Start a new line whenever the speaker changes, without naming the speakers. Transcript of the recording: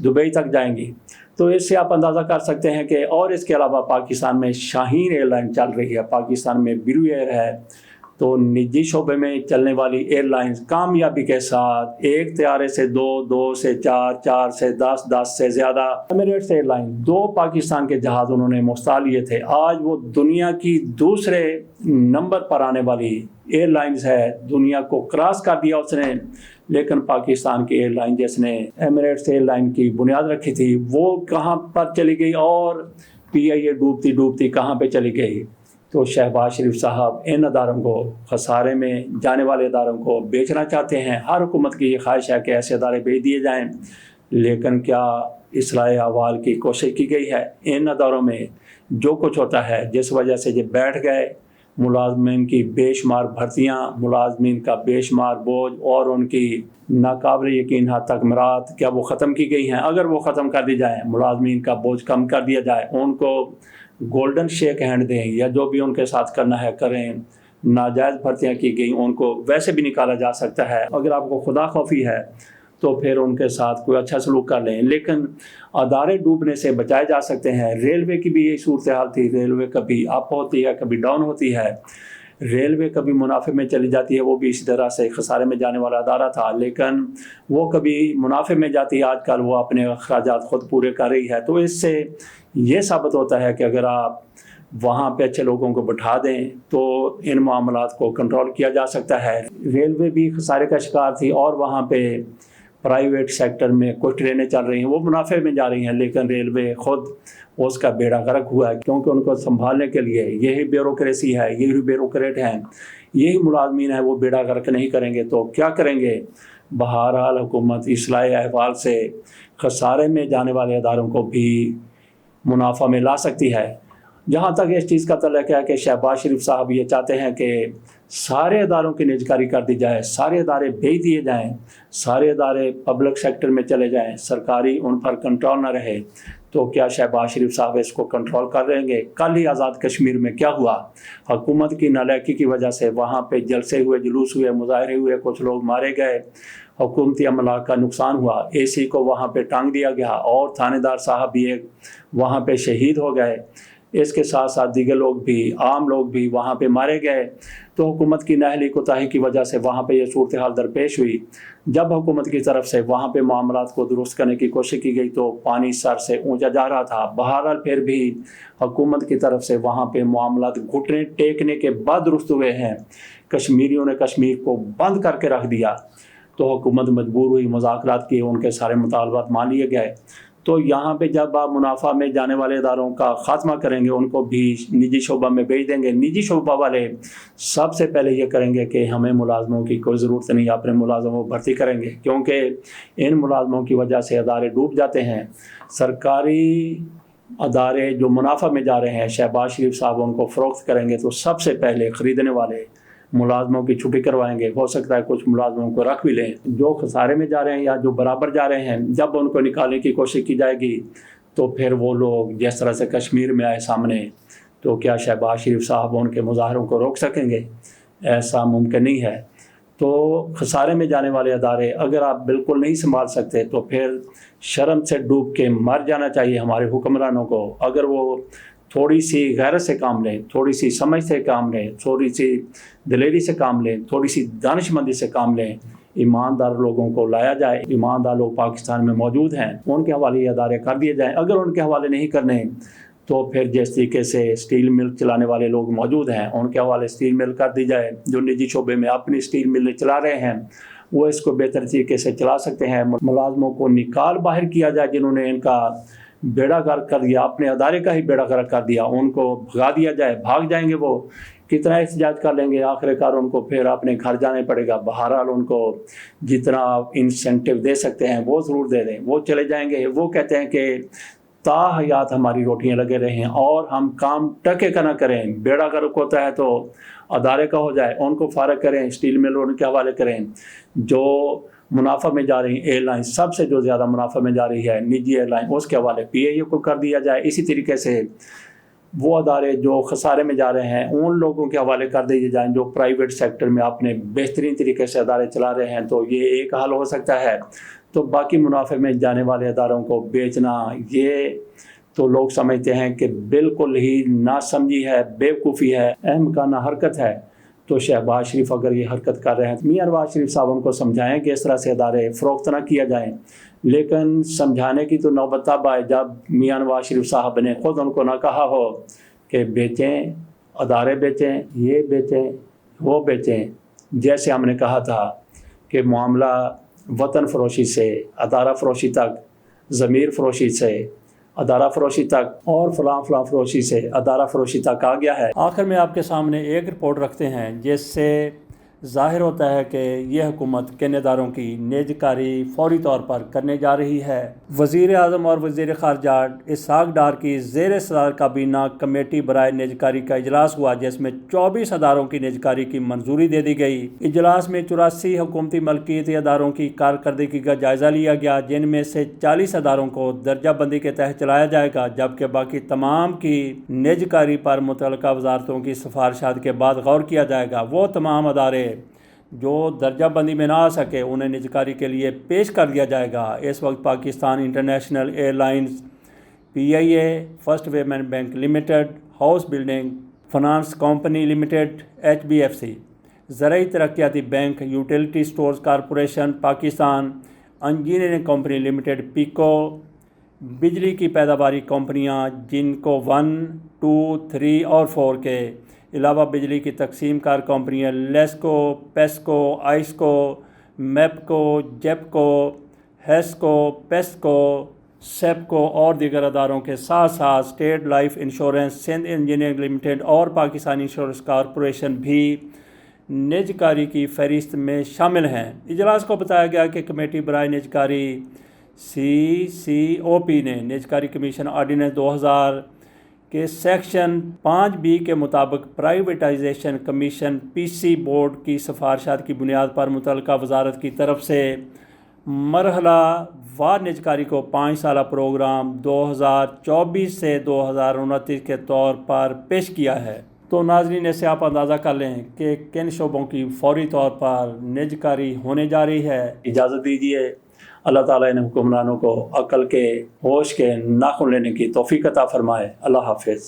Dubai تک جائیں گی۔ تو اس سے آپ اندازہ کر سکتے ہیں کہ اور اس کے علاوہ پاکستان میں شاہین ایئر لائن چل رہی ہے، پاکستان میں برو ایئر ہے۔ تو نجی شعبے میں چلنے والی ایئر لائنز کامیابی کے ساتھ ایک طیارے سے 2، 2 سے 4، 4 سے 10، 10 سے زیادہ ایمریٹس ایئر لائن 2 پاکستان کے جہاز انہوں نے مفتاح لیے تھے۔ آج وہ دنیا کی دوسرے نمبر پر آنے والی ایئر لائنز ہے، دنیا کو کراس کر دیا اس نے۔ لیکن پاکستان کی ایئر لائن جس نے ایمریٹس ایئر لائن کی بنیاد رکھی تھی وہ کہاں پر چلی گئی، اور پی آئی اے ڈوبتی ڈوبتی کہاں پہ چلی گئی۔ تو شہباز شریف صاحب ان اداروں کو، خسارے میں جانے والے اداروں کو بیچنا چاہتے ہیں۔ ہر حکومت کی یہ خواہش ہے کہ ایسے ادارے بیچ دیے جائیں، لیکن کیا اصلاح احوال کی کوشش کی گئی ہے؟ ان اداروں میں جو کچھ ہوتا ہے، جس وجہ سے یہ بیٹھ گئے، ملازمین کی بے شمار بھرتیاں، ملازمین کا بے شمار بوجھ اور ان کی ناقابل یقین حد تک مراد، کیا وہ ختم کی گئی ہیں؟ اگر وہ ختم کر دی جائیں، ملازمین کا بوجھ کم کر دیا جائے، ان کو گولڈن شیک ہینڈ دیں یا جو بھی ان کے ساتھ کرنا ہے کریں، ناجائز بھرتیاں کی گئی ان کو ویسے بھی نکالا جا سکتا ہے۔ اگر آپ کو خدا خوفی ہے تو پھر ان کے ساتھ کوئی اچھا سلوک کر لیں، لیکن ادارے ڈوبنے سے بچائے جا سکتے ہیں۔ ریلوے کی بھی یہی صورتحال تھی، ریلوے کبھی اپ ہوتی ہے کبھی ڈاؤن ہوتی ہے، ریلوے کبھی منافع میں چلی جاتی ہے، وہ بھی اسی طرح سے خسارے میں جانے والا ادارہ تھا، لیکن وہ کبھی منافع میں جاتی ہے، آج کل وہ اپنے اخراجات خود پورے کر رہی ہے۔ تو اس سے یہ ثابت ہوتا ہے کہ اگر آپ وہاں پہ اچھے لوگوں کو بٹھا دیں تو ان معاملات کو کنٹرول کیا جا سکتا ہے۔ ریلوے بھی خسارے کا شکار تھی، اور وہاں پہ پرائیویٹ سیکٹر میں کچھ ٹرینیں چل رہی ہیں، وہ منافع میں جا رہی ہیں، لیکن ریلوے خود اس کا بیڑا غرق ہوا ہے، کیونکہ ان کو سنبھالنے کے لیے یہی بیوروکریسی ہے، یہی بیوروکریٹ ہیں، یہی ملازمین ہیں، وہ بیڑا غرق نہیں کریں گے تو کیا کریں گے؟ بہرحال حکومت اصلاح احوال سے خسارے میں جانے والے اداروں کو بھی منافع میں لا سکتی ہے۔ جہاں تک اس چیز کا تعلق ہے کہ شہباز شریف صاحب یہ چاہتے ہیں کہ سارے اداروں کی نجکاری کر دی جائے، سارے ادارے بھیج دیے جائیں، سارے ادارے پبلک سیکٹر میں چلے جائیں، سرکاری ان پر کنٹرول نہ رہے، تو کیا شہباز شریف صاحب اس کو کنٹرول کر رہیں گے؟ کل ہی آزاد کشمیر میں کیا ہوا؟ حکومت کی نالائکی کی وجہ سے وہاں پہ جلسے ہوئے، جلوس ہوئے، مظاہرے ہوئے، کچھ لوگ مارے گئے، حکومتی عملہ کا نقصان ہوا، اے سی کو وہاں پہ ٹانگ دیا گیا، اور تھانے دار صاحب بھی ایک وہاں پہ شہید ہو گئے، اس کے ساتھ ساتھ دیگر لوگ بھی، عام لوگ بھی وہاں پہ مارے گئے۔ تو حکومت کی نااہلی کوتاہی کی وجہ سے وہاں پہ یہ صورتحال درپیش ہوئی۔ جب حکومت کی طرف سے وہاں پہ معاملات کو درست کرنے کی کوشش کی گئی تو پانی سر سے اونچا جا رہا تھا۔ بہرحال پھر بھی حکومت کی طرف سے وہاں پہ معاملات گھٹنے ٹیکنے کے بعد درست ہوئے ہیں، کشمیریوں نے کشمیر کو بند کر کے رکھ دیا، تو حکومت مجبور ہوئی، مذاکرات کیے، ان کے سارے مطالبات مان لیے گئے۔ تو یہاں پہ جب آپ منافع میں جانے والے اداروں کا خاتمہ کریں گے، ان کو بھی نجی شعبہ میں بھیج دیں گے، نجی شعبہ والے سب سے پہلے یہ کریں گے کہ ہمیں ملازموں کی کوئی ضرورت نہیں، اپنے ملازموں کو بھرتی کریں گے، کیونکہ ان ملازموں کی وجہ سے ادارے ڈوب جاتے ہیں۔ سرکاری ادارے جو منافع میں جا رہے ہیں، شہباز شریف صاحب ان کو فروخت کریں گے تو سب سے پہلے خریدنے والے ملازموں کی چھٹی کروائیں گے، ہو سکتا ہے کچھ ملازموں کو رکھ بھی لیں۔ جو خسارے میں جا رہے ہیں یا جو برابر جا رہے ہیں، جب ان کو نکالنے کی کوشش کی جائے گی تو پھر وہ لوگ جس طرح سے کشمیر میں آئے سامنے، تو کیا شہباز شریف صاحب ان کے مظاہروں کو روک سکیں گے؟ ایسا ممکن نہیں ہے۔ تو خسارے میں جانے والے ادارے اگر آپ بالکل نہیں سنبھال سکتے تو پھر شرم سے ڈوب کے مر جانا چاہیے ہمارے حکمرانوں کو۔ اگر وہ تھوڑی سی غیرت سے کام لیں، تھوڑی سی سمجھ سے کام لیں، تھوڑی سی دلیری سے کام لیں، تھوڑی سی دانش مندی سے کام لیں، ایماندار لوگوں کو لایا جائے، ایماندار لوگ پاکستان میں موجود ہیں، ان کے حوالے یہ ادارے کر دیے جائیں۔ اگر ان کے حوالے نہیں کرنے تو پھر جس طریقے سے اسٹیل مل چلانے والے لوگ موجود ہیں، ان کے حوالے اسٹیل مل کر دی جائے۔ جو نجی شعبے میں اپنی اسٹیل ملیں چلا رہے ہیں وہ اس کو بہتر طریقے سے چلا سکتے ہیں۔ ملازموں کو نکال باہر کیا جائے جنہوں نے ان کا بیڑا غرق کر دیا، اپنے ادارے کا ہی بیڑا غرق کر دیا، ان کو بھگا دیا جائے۔ بھاگ جائیں گے وہ، کتنا احتجاج کر لیں گے، آخر کار ان کو پھر اپنے گھر جانے پڑے گا۔ بہرحال ان کو جتنا آپ انسینٹیو دے سکتے ہیں وہ ضرور دے دیں، وہ چلے جائیں گے۔ وہ کہتے ہیں کہ تا حیات ہماری روٹیاں لگے رہیں اور ہم کام ٹکے کا نہ کریں، بیڑا غرق ہوتا ہے تو ادارے کا ہو جائے، ان کو فارغ کریں، اسٹیل مل ان کے حوالے کریں۔ جو منافع میں جا رہی ایئر لائن، سب سے جو زیادہ منافع میں جا رہی ہے نجی ایئر لائن، اس کے حوالے پی اے کو کر دیا جائے۔ اسی طریقے سے وہ ادارے جو خسارے میں جا رہے ہیں ان لوگوں کے حوالے کر دیے جائیں جو پرائیویٹ سیکٹر میں اپنے بہترین طریقے سے ادارے چلا رہے ہیں۔ تو یہ ایک حل ہو سکتا ہے۔ تو باقی منافع میں جانے والے اداروں کو بیچنا، یہ تو لوگ سمجھتے ہیں کہ بالکل ہی ناسمجھی ہے، بیوقوفی ہے، احمقانہ حرکت ہے۔ تو شہباز شریف اگر یہ حرکت کر رہے ہیں، میاں نواز شریف صاحب ان کو سمجھائیں کہ اس طرح سے ادارے فروخت نہ کیا جائیں، لیکن سمجھانے کی تو نوبت تب آئے جب میاں نواز شریف صاحب نے خود ان کو نہ کہا ہو کہ بیچیں، ادارے بیچیں، یہ بیچیں، وہ بیچیں۔ جیسے ہم نے کہا تھا کہ معاملہ وطن فروشی سے ادارہ فروشی تک، ضمیر فروشی سے ادارہ فروشی تک، اور فلاں فروشی سے ادارہ فروشی تک آ گیا ہے۔ آخر میں آپ کے سامنے ایک رپورٹ رکھتے ہیں جس سے ظاہر ہوتا ہے کہ یہ حکومت کن اداروں کی نیز کاری فوری طور پر کرنے جا رہی ہے۔ وزیر اعظم اور وزیر خارجہ اسحاق ڈار کی زیر صدر کابینہ کمیٹی برائے نیز کاری کا اجلاس ہوا، جس میں 24 اداروں کی نیز کاری کی منظوری دے دی گئی۔ اجلاس میں 84 حکومتی ملکیتی اداروں کی کارکردگی کا جائزہ لیا گیا، جن میں سے 40 اداروں کو درجہ بندی کے تحت چلایا جائے گا، جبکہ باقی تمام کی نیز کاری پر متعلقہ وزارتوں کی سفارشات کے بعد غور کیا جائے گا۔ وہ تمام ادارے جو درجہ بندی میں نہ آ سکے انہیں نیز کاری کے لیے پیش کر دیا جائے گا۔ اس وقت Pakistan international air lines, PIA، first women bank limited, house building finance company limited HBFC، زرعی ترقیاتی bank, utility stores corporation Pakistan, engineering company limited pico, بجلی کی پیداواری کمپنیاں جن کو 1، 2، 3 اور 4 کے علاوہ بجلی کی تقسیم کار کمپنیاں لیسکو، پیسکو، آئسکو، میپکو، جیپکو، ہیسکو، پیسکو، سیپکو اور دیگر اداروں کے ساتھ ساتھ state life insurance, Sindh engineering limited اور پاکستانی انشورنس کارپوریشن بھی نیز کاری کی فہرست میں شامل ہیں۔ اجلاس کو بتایا گیا کہ کمیٹی برائے نیز کاری CCOP نے نیز کاری کمیشن آرڈیننس 2000 کے سیکشن 5B کے مطابق پرائیویٹائزیشن کمیشن PC بورڈ کی سفارشات کی بنیاد پر متعلقہ وزارت کی طرف سے مرحلہ وار نیز کاری کو 5 سالہ پروگرام 2024 سے 2029 کے طور پر پیش کیا ہے۔ تو ناظرین، اس سے آپ اندازہ کر لیں کہ کن شعبوں کی فوری طور پر نیز کاری ہونے جا رہی ہے۔ اجازت دیجیے، اللہ تعالیٰ ان حکمرانوں کو عقل کے، ہوش کے ناخن لینے کی توفیق عطا فرمائے۔ اللہ حافظ۔